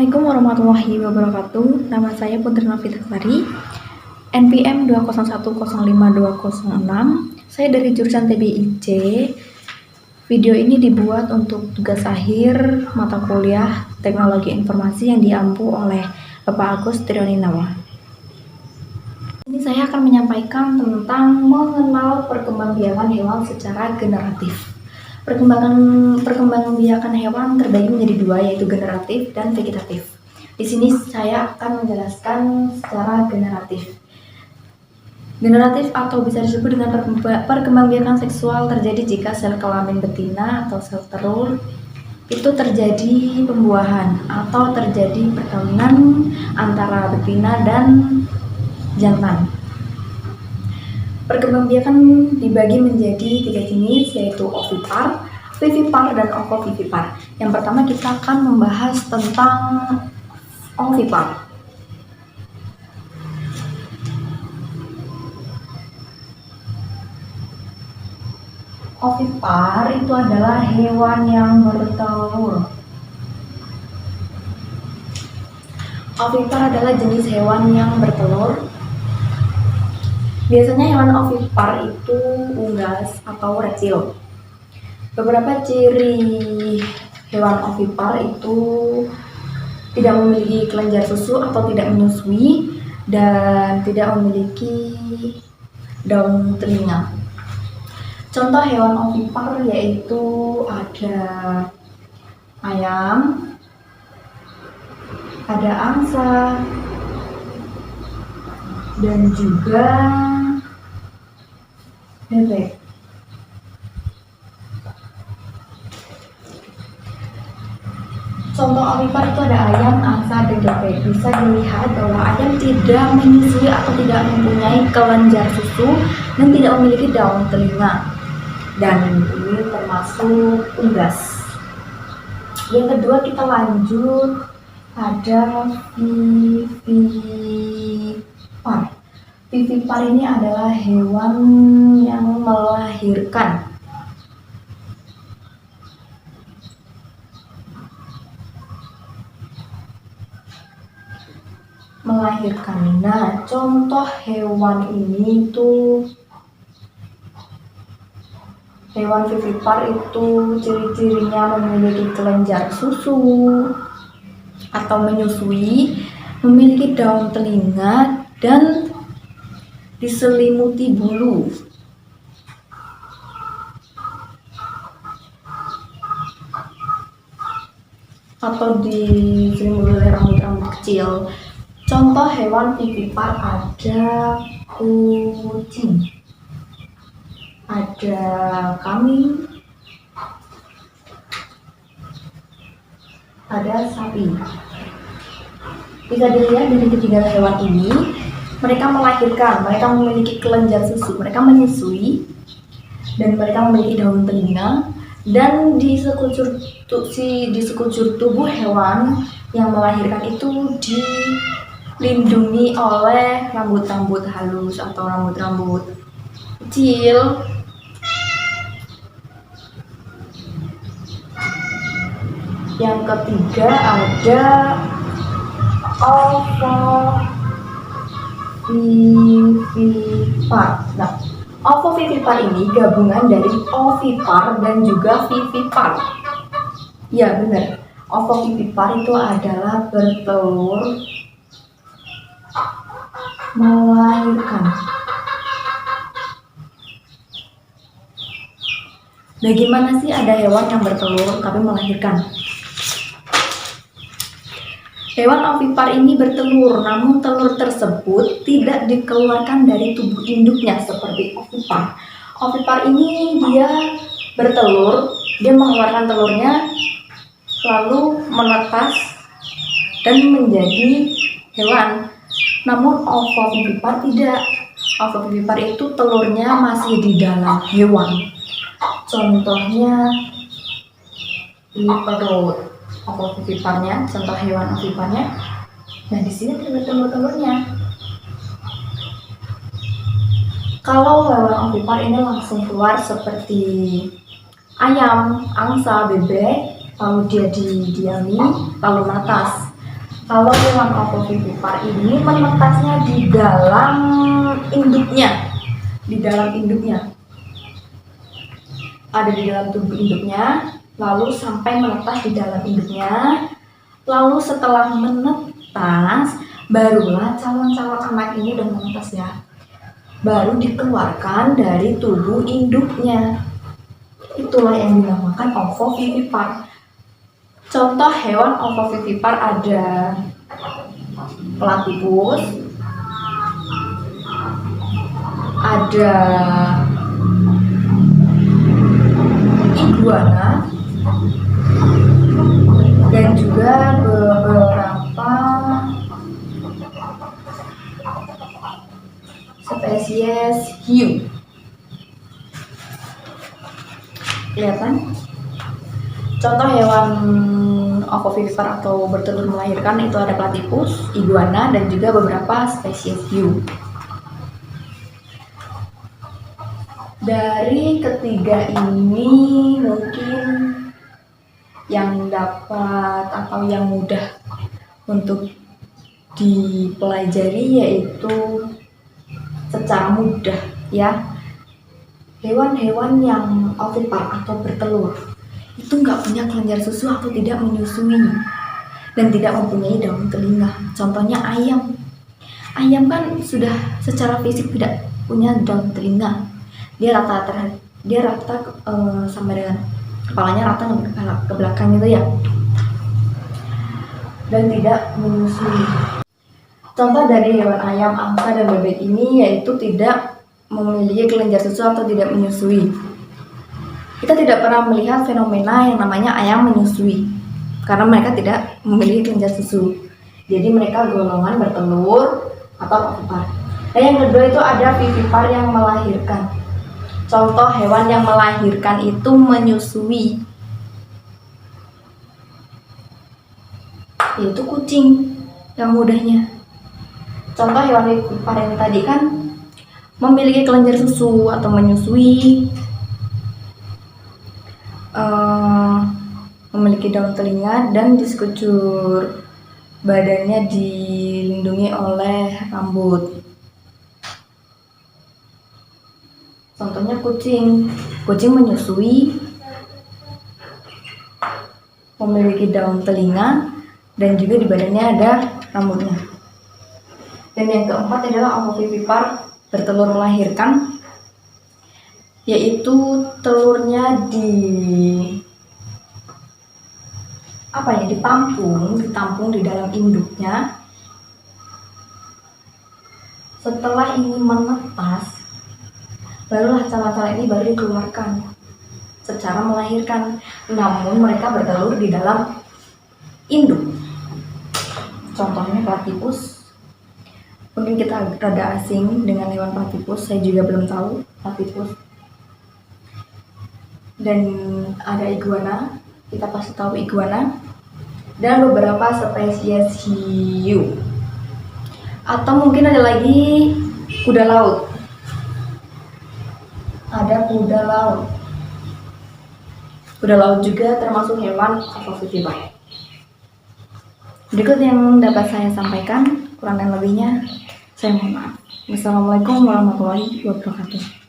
Assalamualaikum warahmatullahi wabarakatuh. Nama saya Putri Novitasari, NPM 201052006. Saya dari jurusan TBIC. Video ini dibuat untuk tugas akhir mata kuliah Teknologi Informasi yang diampu oleh Bapak Agus Trioninawa. Ini saya akan menyampaikan tentang mengenal perkembangbiakan hewan secara generatif. Perkembangbiakan hewan terbagi menjadi dua, yaitu generatif dan vegetatif. Di sini saya akan menjelaskan secara generatif. Generatif atau bisa disebut dengan perkembangbiakan seksual terjadi jika sel kelamin betina atau sel telur itu terjadi pembuahan atau terjadi perkawinan antara betina dan jantan. Perkembangbiakan dibagi menjadi tiga jenis, yaitu ovipar, vivipar, dan ovovivipar. Yang pertama kita akan membahas tentang ovipar. Ovipar itu adalah hewan yang bertelur. Ovipar adalah jenis hewan yang bertelur. Biasanya hewan ovipar itu unggas atau reptil. Beberapa ciri hewan ovipar itu tidak memiliki kelenjar susu atau tidak menyusui dan tidak memiliki daun telinga. Contoh hewan ovipar yaitu ada ayam, ada angsa, dan juga bebek. Contoh ovipar itu ada ayam, angsa, dan bebek. Bisa dilihat bahwa ayam tidak menyusui atau tidak mempunyai kelenjar susu dan tidak memiliki daun telinga. Dan ini termasuk unggas. Yang kedua kita lanjut ada vivipar. Vivipar ini adalah hewan yang melahirkan. Nah, contoh hewan ini tuh hewan vivipar itu ciri-cirinya memiliki kelenjar susu atau menyusui, memiliki daun telinga, dan diselimuti bulu. Atau diselimuti oleh rambut-rambut kecil. Contoh hewan vivipar ada kucing, ada kambing, ada sapi. Bisa dilihat dari ketiga hewan ini, mereka melahirkan, mereka memiliki kelenjar susu, mereka menyusui, dan mereka memiliki daun telinga. Dan di sekujur tubuh hewan yang melahirkan itu dilindungi oleh rambut-rambut halus atau rambut-rambut kecil. Yang ketiga ada ovovivipar. Nah, ovovivipar ini gabungan dari ovipar dan juga vivipar. Ya benar, ovovivipar itu adalah bertelur melahirkan. Bagaimana sih ada hewan yang bertelur tapi melahirkan? Hewan ovipar ini bertelur, namun telur tersebut tidak dikeluarkan dari tubuh induknya seperti ovipar. Ovipar ini dia bertelur, dia mengeluarkan telurnya, lalu menetas dan menjadi hewan. Namun ovovivipar tidak. Ovovivipar itu telurnya masih di dalam hewan. Contohnya liverwort. Ovoviviparnya, contoh hewan oviparnya. Nah, di sini terdapat telur-telurnya. Kalau hewan ovipar ini langsung keluar seperti ayam, angsa, bebek, lalu dia didiami, lalu menetas. Kalau hewan ovovivipar ini menetasnya di dalam induknya, ada di dalam tubuh induknya, lalu sampai menetas di dalam induknya, lalu setelah menetas, barulah calon-calon anak ini dan menetas ya, baru dikeluarkan dari tubuh induknya. Itulah yang dinamakan ovovivipar. Contoh hewan ovovivipar ada platypus, ada iguana, dan juga beberapa spesies hiu. Kelihatan? Contoh hewan ovovivipar atau bertelur melahirkan itu ada platypus, iguana, dan juga beberapa spesies hiu. Dari ketiga ini mungkin yang dapat atau yang mudah untuk dipelajari yaitu secara mudah ya, hewan-hewan yang ovipar atau bertelur itu nggak punya kelenjar susu atau tidak menyusui dan tidak mempunyai daun telinga. Contohnya ayam. Ayam kan sudah secara fisik tidak punya daun telinga. Dia rata sama dengan kepalanya rata ke belakang gitu ya. Dan tidak menyusui. Contoh dari hewan ayam, angsa, dan bebek ini yaitu tidak memiliki kelenjar susu atau tidak menyusui. Kita tidak pernah melihat fenomena yang namanya ayam menyusui karena mereka tidak memiliki kelenjar susu. Jadi mereka golongan bertelur atau ovipar. Dan yang kedua itu ada vivipar yang melahirkan. Contoh hewan yang melahirkan itu menyusui, yaitu kucing yang mudahnya. Contoh hewan vivipar yang tadi kan memiliki kelenjar susu atau menyusui, memiliki daun telinga, dan di sekujur badannya dilindungi oleh rambut. Contohnya kucing menyusui, memiliki daun telinga, dan juga di badannya ada rambutnya. Dan yang keempat adalah ovovivipar bertelur melahirkan, yaitu telurnya ditampung di dalam induknya. Setelah ini menetas, barulah calon-calon ini baru dikeluarkan secara melahirkan. Namun mereka bertelur di dalam induk. Contohnya platypus. Mungkin kita rada asing dengan hewan platypus, saya juga belum tahu platypus. Dan ada iguana, kita pasti tahu iguana, dan beberapa spesies hiu. Atau mungkin ada lagi kuda laut. Ada kuda laut. Kuda laut juga termasuk hewan ovovivipar. Berikut yang dapat saya sampaikan, kurang dan lebihnya saya mohon maaf. Wassalamualaikum warahmatullahi wabarakatuh.